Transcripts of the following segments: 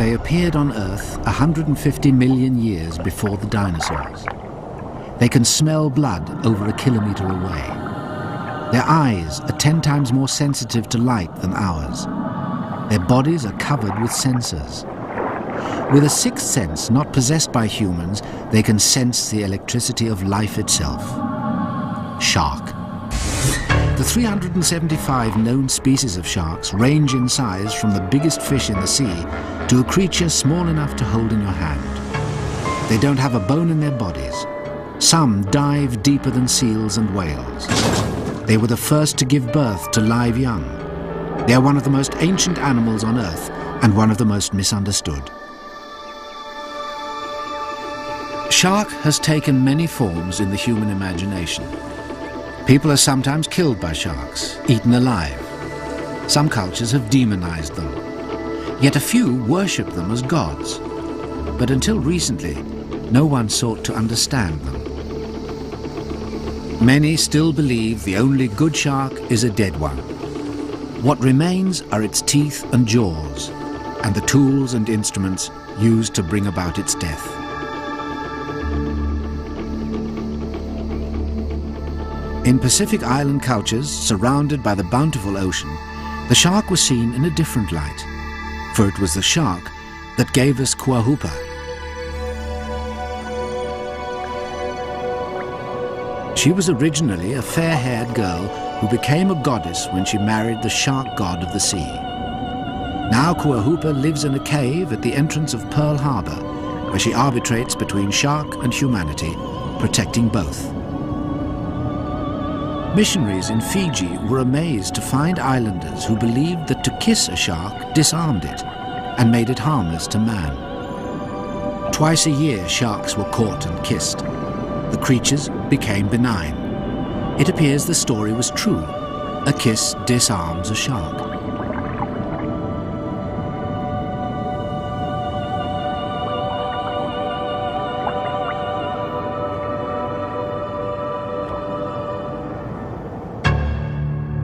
They appeared on Earth 150 million years before the dinosaurs. They can smell blood over a kilometer away. Their eyes are 10 times more sensitive to light than ours. Their bodies are covered with sensors. With a sixth sense not possessed by humans, they can sense the electricity of life itself. Shark. The 375 known species of sharks range in size from the biggest fish in the sea to a creature small enough to hold in your hand. They don't have a bone in their bodies. Some dive deeper than seals and whales. They were the first to give birth to live young. They are one of the most ancient animals on Earth and one of the most misunderstood. Shark has taken many forms in the human imagination. People are sometimes killed by sharks, eaten alive. Some cultures have demonized them. Yet a few worship them as gods. But until recently, no one sought to understand them. Many still believe the only good shark is a dead one. What remains are its teeth and jaws, and the tools and instruments used to bring about its death. In Pacific Island cultures, surrounded by the bountiful ocean, the shark was seen in a different light, for it was the shark that gave us Kuahupa. She was originally a fair-haired girl who became a goddess when she married the shark god of the sea. Now Kuahupa lives in a cave at the entrance of Pearl Harbor, where she arbitrates between shark and humanity, protecting both. Missionaries in Fiji were amazed to find islanders who believed that to kiss a shark disarmed it and made it harmless to man. Twice a year sharks were caught and kissed. The creatures became benign. It appears the story was true. A kiss disarms a shark.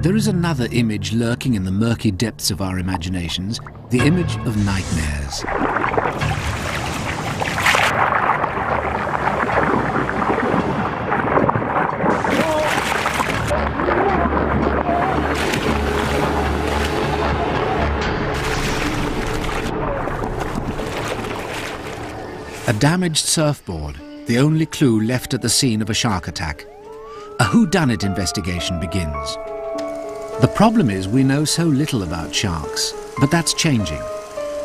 There is another image lurking in the murky depths of our imaginations, the image of nightmares. A damaged surfboard, the only clue left at the scene of a shark attack. A whodunit investigation begins. The problem is we know so little about sharks, but that's changing.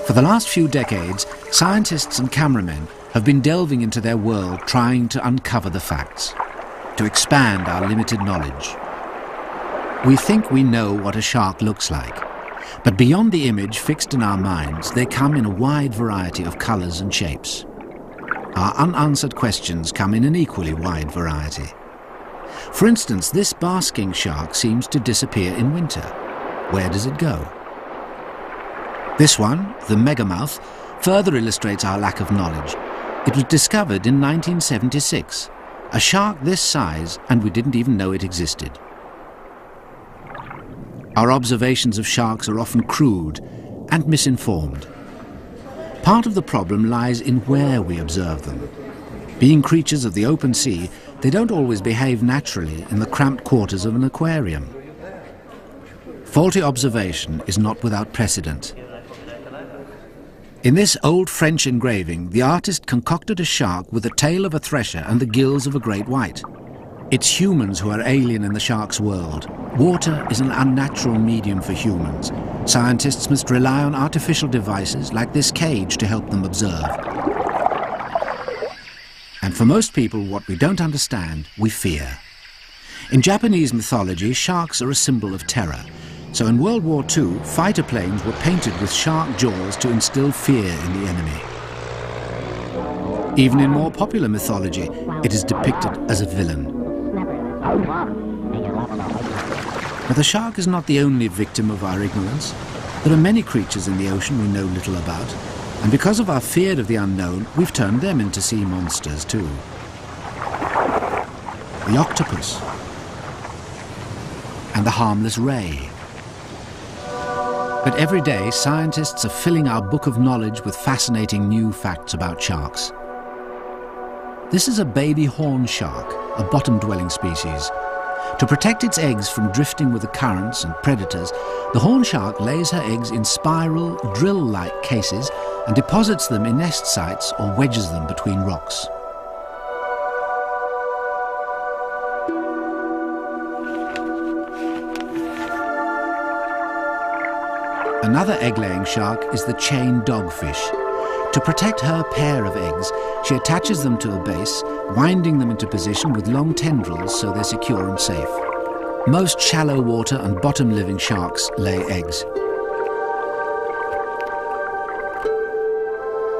For the last few decades, scientists and cameramen have been delving into their world trying to uncover the facts, to expand our limited knowledge. We think we know what a shark looks like, but beyond the image fixed in our minds, they come in a wide variety of colors and shapes. Our unanswered questions come in an equally wide variety. For instance, this basking shark seems to disappear in winter. Where does it go? This one, the megamouth, further illustrates our lack of knowledge. It was discovered in 1976. A shark this size, and we didn't even know it existed. Our observations of sharks are often crude and misinformed. Part of the problem lies in where we observe them. Being creatures of the open sea, they don't always behave naturally in the cramped quarters of an aquarium. Faulty observation is not without precedent. In this old French engraving, the artist concocted a shark with the tail of a thresher and the gills of a great white. It's humans who are alien in the shark's world. Water is an unnatural medium for humans. Scientists must rely on artificial devices like this cage to help them observe. And for most people, what we don't understand, we fear. In Japanese mythology, sharks are a symbol of terror. So in World War II, fighter planes were painted with shark jaws to instill fear in the enemy. Even in more popular mythology, it is depicted as a villain. But the shark is not the only victim of our ignorance. There are many creatures in the ocean we know little about. And because of our fear of the unknown, we've turned them into sea monsters too. The octopus and the harmless ray. But every day, scientists are filling our book of knowledge with fascinating new facts about sharks. This is a baby horn shark, a bottom-dwelling species. To protect its eggs from drifting with the currents and predators, the horn shark lays her eggs in spiral, drill-like cases and deposits them in nest sites or wedges them between rocks. Another egg-laying shark is the chain dogfish. To protect her pair of eggs, she attaches them to a base, winding them into position with long tendrils so they're secure and safe. Most shallow water and bottom-living sharks lay eggs.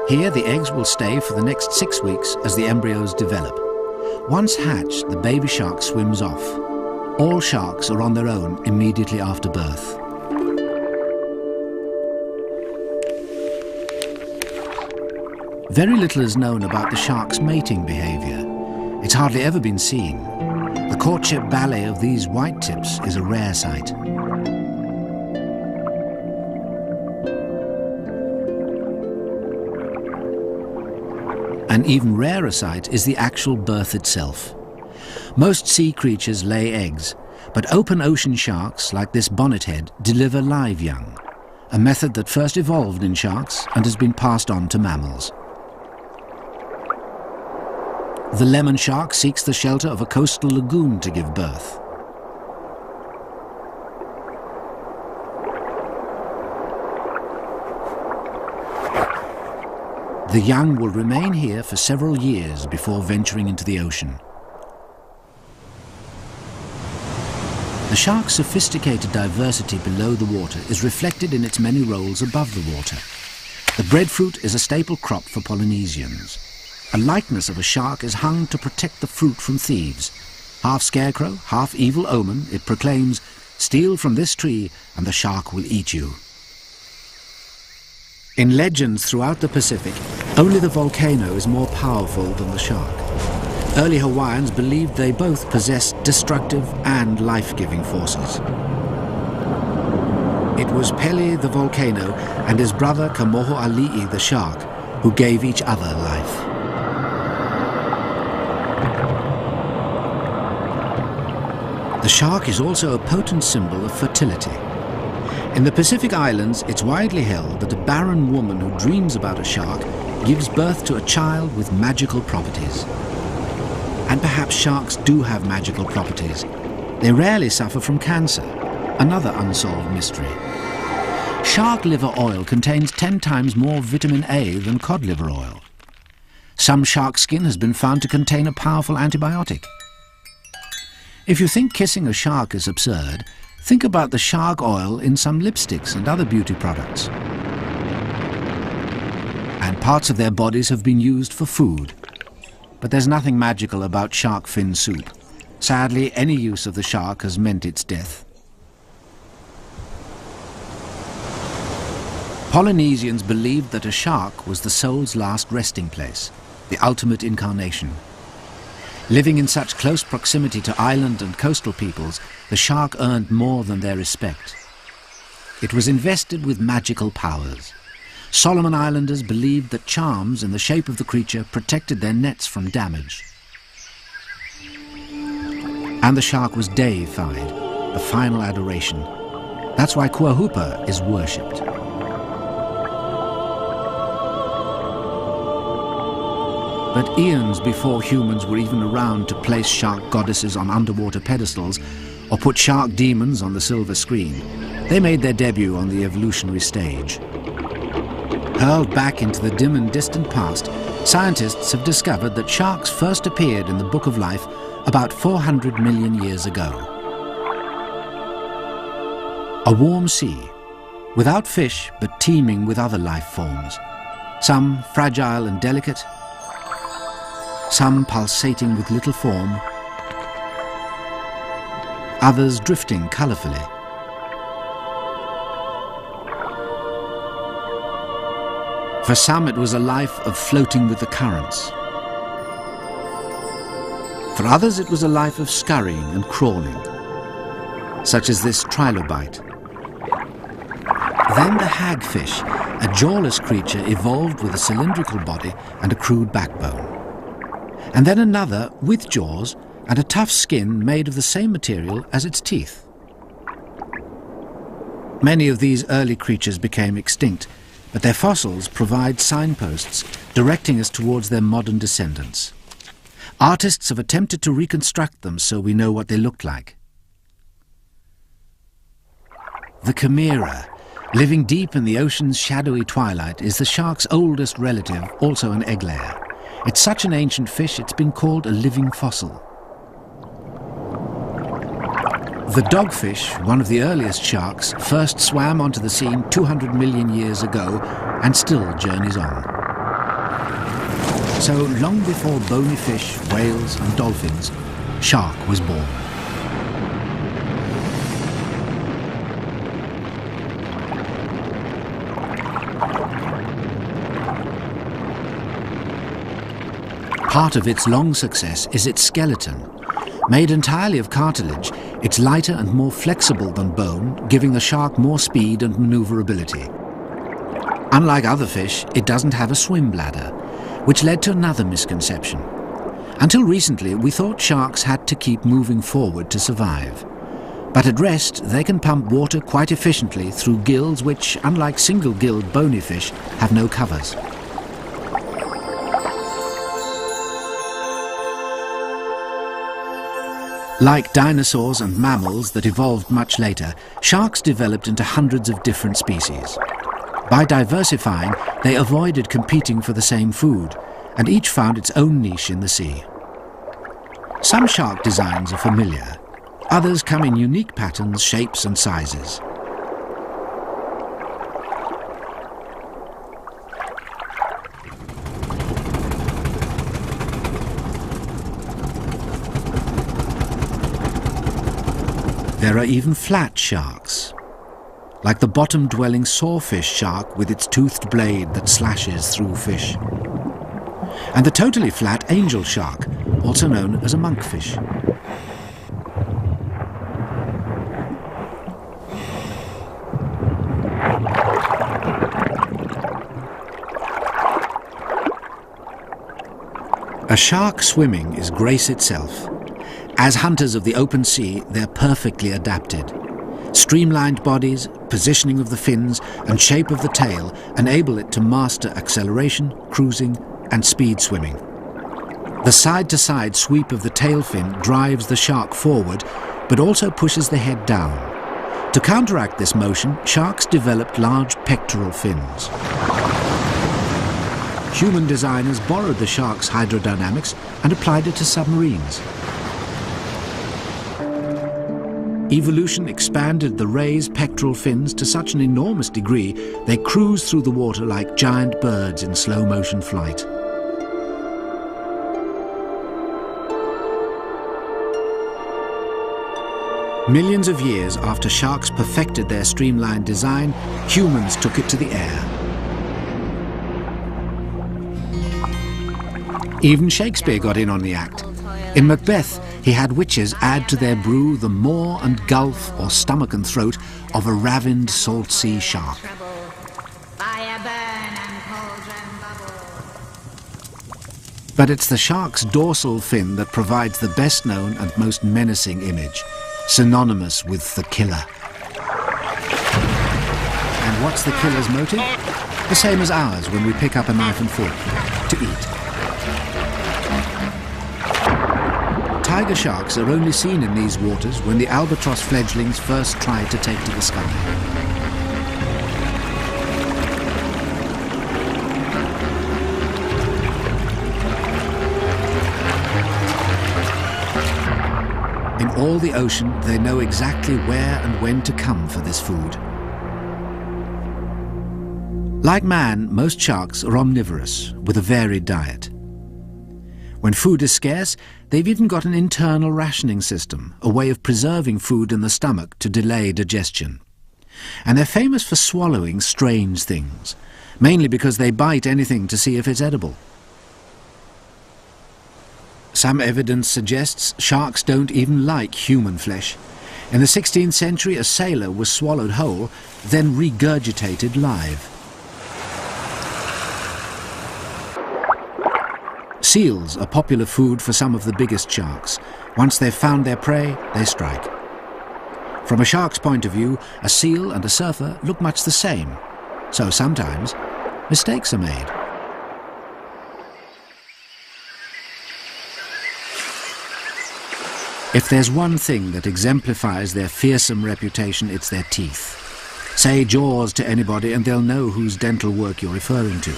Here, the eggs will stay for the next 6 weeks as the embryos develop. Once hatched, the baby shark swims off. All sharks are on their own immediately after birth. Very little is known about the shark's mating behavior. It's hardly ever been seen. The courtship ballet of these white tips is a rare sight. An even rarer sight is the actual birth itself. Most sea creatures lay eggs, but open ocean sharks, like this bonnethead, deliver live young, a method that first evolved in sharks and has been passed on to mammals. The lemon shark seeks the shelter of a coastal lagoon to give birth. The young will remain here for several years before venturing into the ocean. The shark's sophisticated diversity below the water is reflected in its many roles above the water. The breadfruit is a staple crop for Polynesians. A likeness of a shark is hung to protect the fruit from thieves. Half scarecrow, half evil omen, it proclaims, "Steal from this tree and the shark will eat you." In legends throughout the Pacific, only the volcano is more powerful than the shark. Early Hawaiians believed they both possessed destructive and life-giving forces. It was Pele the volcano and his brother Kamoho'ali'i the shark who gave each other life. The shark is also a potent symbol of fertility. In the Pacific Islands, it's widely held that a barren woman who dreams about a shark gives birth to a child with magical properties. And perhaps sharks do have magical properties. They rarely suffer from cancer, another unsolved mystery. Shark liver oil contains 10 times more vitamin A than cod liver oil. Some shark skin has been found to contain a powerful antibiotic. If you think kissing a shark is absurd, think about the shark oil in some lipsticks and other beauty products. And parts of their bodies have been used for food. But there's nothing magical about shark fin soup. Sadly, any use of the shark has meant its death. Polynesians believed that a shark was the soul's last resting place, the ultimate incarnation. Living in such close proximity to island and coastal peoples, the shark earned more than their respect. It was invested with magical powers. Solomon Islanders believed that charms in the shape of the creature protected their nets from damage. And the shark was deified, the final adoration. That's why Kuahupa is worshipped. But eons before humans were even around to place shark goddesses on underwater pedestals or put shark demons on the silver screen, they made their debut on the evolutionary stage. Hurled back into the dim and distant past, scientists have discovered that sharks first appeared in the Book of Life about 400 million years ago. A warm sea, without fish but teeming with other life forms, some fragile and delicate, some pulsating with little form, others drifting colourfully. For some it was a life of floating with the currents. For others it was a life of scurrying and crawling, such as this trilobite. Then the hagfish, a jawless creature evolved with a cylindrical body and a crude backbone. And then another with jaws and a tough skin made of the same material as its teeth. Many of these early creatures became extinct, but their fossils provide signposts directing us towards their modern descendants. Artists have attempted to reconstruct them so we know what they looked like. The chimera, living deep in the ocean's shadowy twilight, is the shark's oldest relative, also an egg layer. It's such an ancient fish it's been called a living fossil. The dogfish, one of the earliest sharks, first swam onto the scene 200 million years ago and still journeys on. So long before bony fish, whales and dolphins, shark was born. Part of its long success is its skeleton. Made entirely of cartilage, it's lighter and more flexible than bone, giving the shark more speed and maneuverability. Unlike other fish, it doesn't have a swim bladder, which led to another misconception. Until recently, we thought sharks had to keep moving forward to survive. But at rest, they can pump water quite efficiently through gills which, unlike single-gilled bony fish, have no covers. Like dinosaurs and mammals that evolved much later, sharks developed into hundreds of different species. By diversifying, they avoided competing for the same food, and each found its own niche in the sea. Some shark designs are familiar. Others come in unique patterns, shapes and sizes. There are even flat sharks, like the bottom-dwelling sawfish shark with its toothed blade that slashes through fish, and the totally flat angel shark, also known as a monkfish. A shark swimming is grace itself. As hunters of the open sea, they're perfectly adapted. Streamlined bodies, positioning of the fins, and shape of the tail enable it to master acceleration, cruising, and speed swimming. The side-to-side sweep of the tail fin drives the shark forward, but also pushes the head down. To counteract this motion, sharks developed large pectoral fins. Human designers borrowed the shark's hydrodynamics and applied it to submarines. Evolution expanded the rays' pectoral fins to such an enormous degree they cruise through the water like giant birds in slow-motion flight. Millions of years after sharks perfected their streamlined design, humans took it to the air. Even Shakespeare got in on the act. In Macbeth, he had witches add to their brew the maw and gulf or stomach and throat of a ravined salt sea shark. But it's the shark's dorsal fin that provides the best known and most menacing image, synonymous with the killer. And what's the killer's motive? The same as ours when we pick up a knife and fork: to eat. Tiger sharks are only seen in these waters when the albatross fledglings first try to take to the sky. In all the ocean, they know exactly where and when to come for this food. Like man, most sharks are omnivorous, with a varied diet. When food is scarce, they've even got an internal rationing system, a way of preserving food in the stomach to delay digestion. And they're famous for swallowing strange things, mainly because they bite anything to see if it's edible. Some evidence suggests sharks don't even like human flesh. In the 16th century, a sailor was swallowed whole, then regurgitated live. Seals are popular food for some of the biggest sharks. Once they've found their prey, they strike. From a shark's point of view, a seal and a surfer look much the same. So sometimes, mistakes are made. If there's one thing that exemplifies their fearsome reputation, it's their teeth. Say jaws to anybody and they'll know whose dental work you're referring to.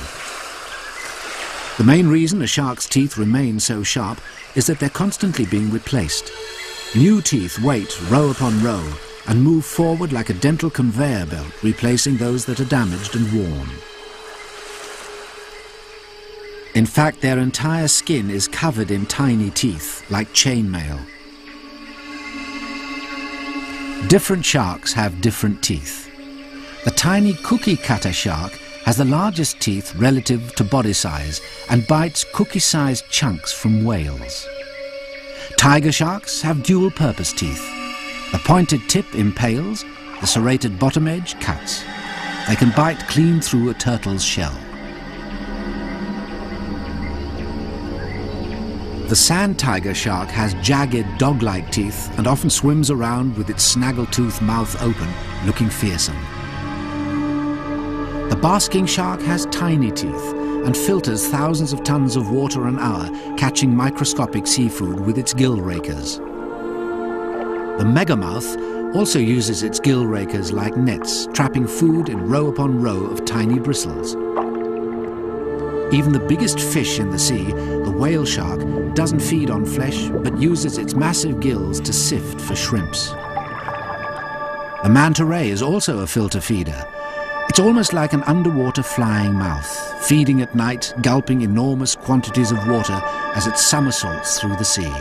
The main reason a shark's teeth remain so sharp is that they're constantly being replaced. New teeth wait row upon row and move forward like a dental conveyor belt, replacing those that are damaged and worn. In fact, their entire skin is covered in tiny teeth, like chainmail. Different sharks have different teeth. The tiny cookie cutter shark has the largest teeth relative to body size and bites cookie-sized chunks from whales. Tiger sharks have dual-purpose teeth. The pointed tip impales, the serrated bottom edge cuts. They can bite clean through a turtle's shell. The sand tiger shark has jagged dog-like teeth and often swims around with its snaggle-toothed mouth open, looking fearsome. The basking shark has tiny teeth and filters thousands of tons of water an hour, catching microscopic seafood with its gill rakers. The megamouth also uses its gill rakers like nets, trapping food in row upon row of tiny bristles. Even the biggest fish in the sea, the whale shark, doesn't feed on flesh but uses its massive gills to sift for shrimps. The manta ray is also a filter feeder. It's almost like an underwater flying mouth, feeding at night, gulping enormous quantities of water as it somersaults through the sea.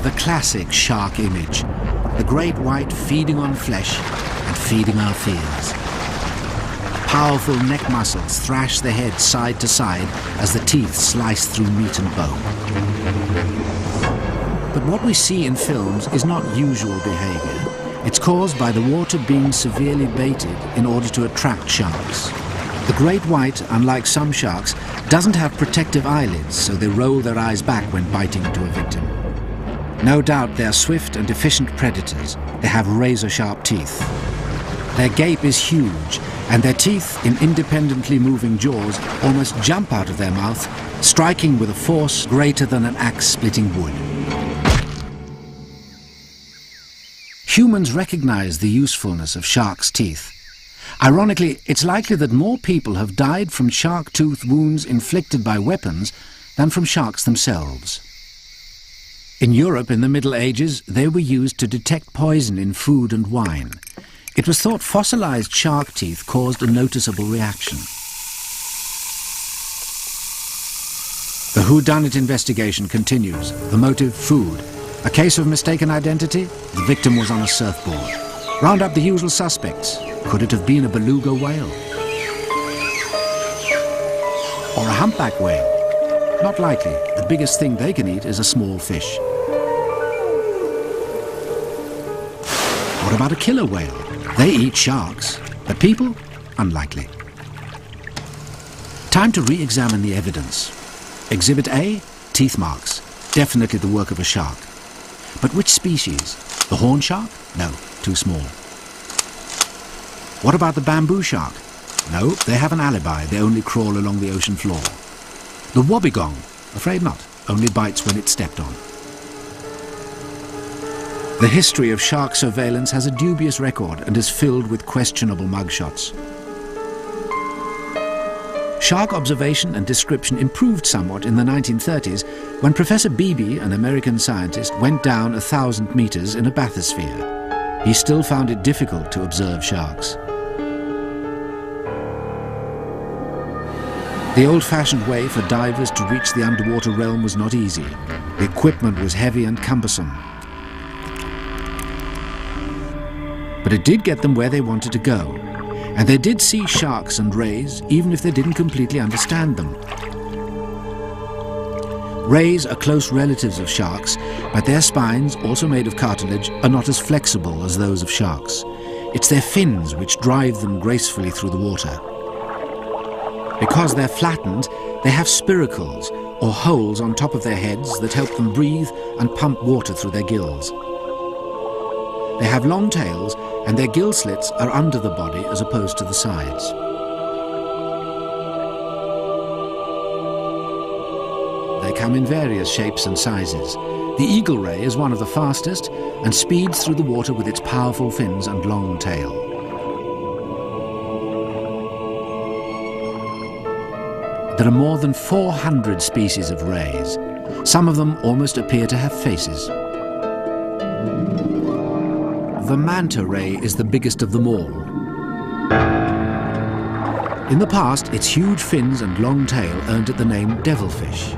The classic shark image, the great white feeding on flesh and feeding our fears. Powerful neck muscles thrash the head side to side as the teeth slice through meat and bone. But what we see in films is not usual behavior. It's caused by the water being severely baited in order to attract sharks. The great white, unlike some sharks, doesn't have protective eyelids, so they roll their eyes back when biting into a victim. No doubt they're swift and efficient predators. They have razor-sharp teeth. Their gape is huge, and their teeth, in independently moving jaws, almost jump out of their mouth, striking with a force greater than an axe splitting wood. Humans recognize the usefulness of sharks' teeth. Ironically, it's likely that more people have died from shark tooth wounds inflicted by weapons than from sharks themselves. In Europe in the Middle Ages, they were used to detect poison in food and wine. It was thought fossilized shark teeth caused a noticeable reaction. The whodunit investigation continues. The motive, food. A case of mistaken identity? The victim was on a surfboard. Round up the usual suspects. Could it have been a beluga whale? Or a humpback whale? Not likely. The biggest thing they can eat is a small fish. What about a killer whale? They eat sharks, but people? Unlikely. Time to re-examine the evidence. Exhibit A, teeth marks. Definitely the work of a shark. But which species? The horn shark? No, too small. What about the bamboo shark? No, they have an alibi. They only crawl along the ocean floor. The wobbegong? Afraid not. Only bites when it's stepped on. The history of shark surveillance has a dubious record and is filled with questionable mugshots. Shark observation and description improved somewhat in the 1930s when Professor Beebe, an American scientist, went down 1,000 meters in a bathysphere. He still found it difficult to observe sharks. The old-fashioned way for divers to reach the underwater realm was not easy. The equipment was heavy and cumbersome. But it did get them where they wanted to go. And they did see sharks and rays, even if they didn't completely understand them. Rays are close relatives of sharks, but their spines, also made of cartilage, are not as flexible as those of sharks. It's their fins which drive them gracefully through the water. Because they're flattened, they have spiracles, or holes on top of their heads that help them breathe and pump water through their gills. They have long tails, and their gill slits are under the body as opposed to the sides. They come in various shapes and sizes. The eagle ray is one of the fastest and speeds through the water with its powerful fins and long tail. There are more than 400 species of rays. Some of them almost appear to have faces. The manta ray is the biggest of them all. In the past, its huge fins and long tail earned it the name devilfish.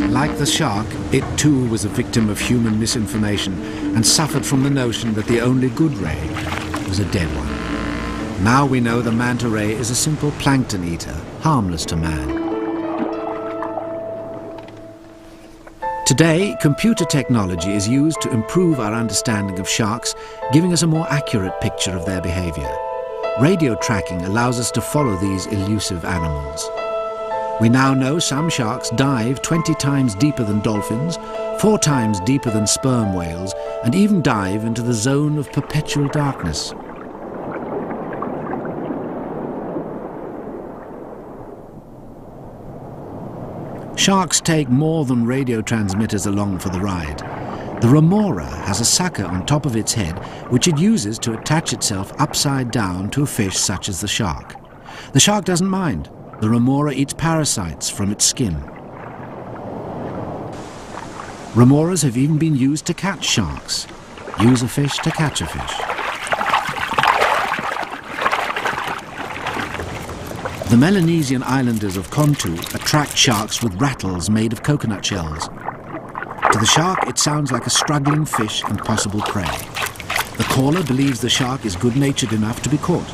Like the shark, it too was a victim of human misinformation and suffered from the notion that the only good ray was a dead one. Now we know the manta ray is a simple plankton eater, harmless to man. Today, computer technology is used to improve our understanding of sharks, giving us a more accurate picture of their behavior. Radio tracking allows us to follow these elusive animals. We now know some sharks dive 20 times deeper than dolphins, 4 times deeper than sperm whales, and even dive into the zone of perpetual darkness. Sharks take more than radio transmitters along for the ride. The remora has a sucker on top of its head which it uses to attach itself upside down to a fish such as the shark. The shark doesn't mind. The remora eats parasites from its skin. Remoras have even been used to catch sharks. Use a fish to catch a fish. The Melanesian islanders of Kontu attract sharks with rattles made of coconut shells. To the shark, it sounds like a struggling fish and possible prey. The caller believes the shark is good-natured enough to be caught,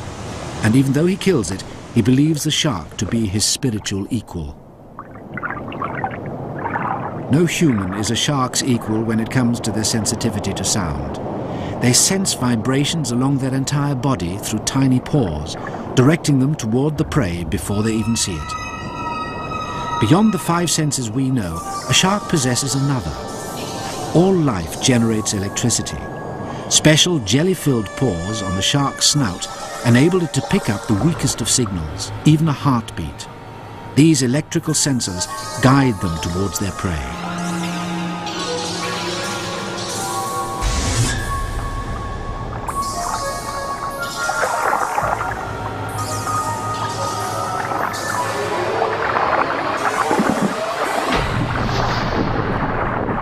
and even though he kills it, he believes the shark to be his spiritual equal. No human is a shark's equal when it comes to their sensitivity to sound. They sense vibrations along their entire body through tiny pores, directing them toward the prey before they even see it. Beyond the 5 senses we know, a shark possesses another. All life generates electricity. Special jelly-filled pores on the shark's snout enable it to pick up the weakest of signals, even a heartbeat. These electrical sensors guide them towards their prey.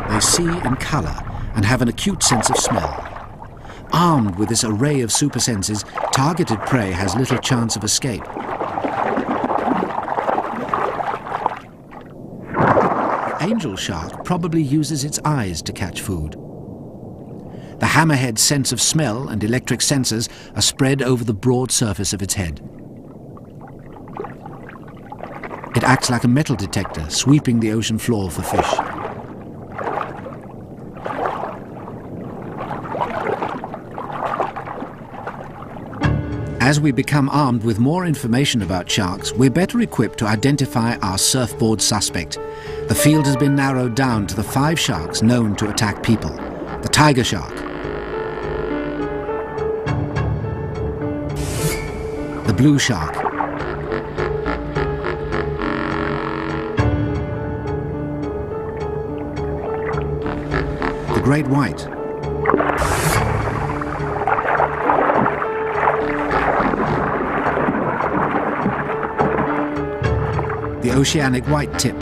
They see in color and have an acute sense of smell. Armed with this array of super senses, targeted prey has little chance of escape. The angel shark probably uses its eyes to catch food. The hammerhead's sense of smell and electric sensors are spread over the broad surface of its head. It acts like a metal detector, sweeping the ocean floor for fish. As we become armed with more information about sharks, we're better equipped to identify our surfboard suspect. The field has been narrowed down to the 5 sharks known to attack people. The tiger shark, the blue shark, the great white, the oceanic white tip,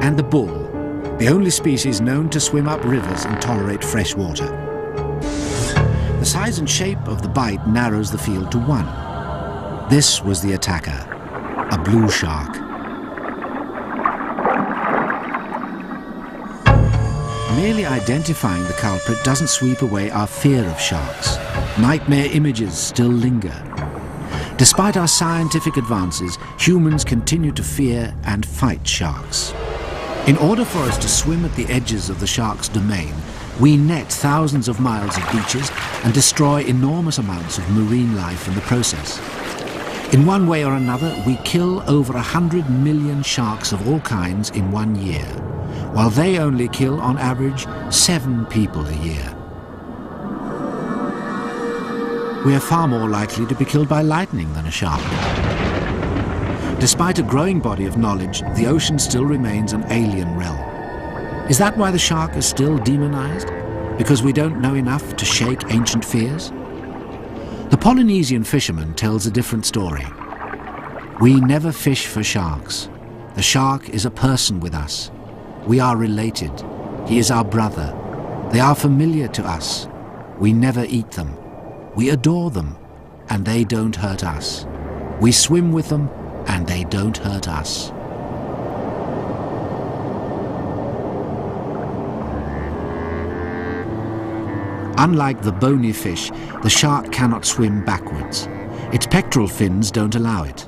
and the bull, the only species known to swim up rivers and tolerate fresh water. The size and shape of the bite narrows the field to one. This was the attacker, a blue shark. Merely identifying the culprit doesn't sweep away our fear of sharks. Nightmare images still linger. Despite our scientific advances, humans continue to fear and fight sharks. In order for us to swim at the edges of the shark's domain, we net thousands of miles of beaches and destroy enormous amounts of marine life in the process. In one way or another, we kill over 100 million sharks of all kinds in 1 year, while they only kill, on average, 7 people a year. We are far more likely to be killed by lightning than a shark. Despite a growing body of knowledge, the ocean still remains an alien realm. Is that why the shark is still demonized? Because we don't know enough to shake ancient fears? The Polynesian fisherman tells a different story. We never fish for sharks. The shark is a person with us. We are related. He is our brother. They are familiar to us. We never eat them. We adore them, and they don't hurt us. We swim with them, and they don't hurt us. Unlike the bony fish, the shark cannot swim backwards. Its pectoral fins don't allow it.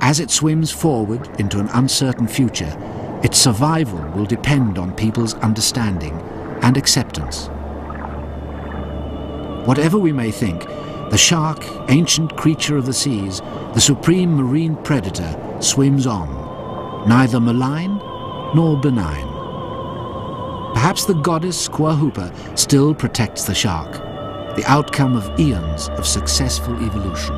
As it swims forward into an uncertain future, its survival will depend on people's understanding and acceptance. Whatever we may think, the shark, ancient creature of the seas, the supreme marine predator, swims on, neither malign nor benign. Perhaps the goddess Kwahupa still protects the shark, the outcome of eons of successful evolution.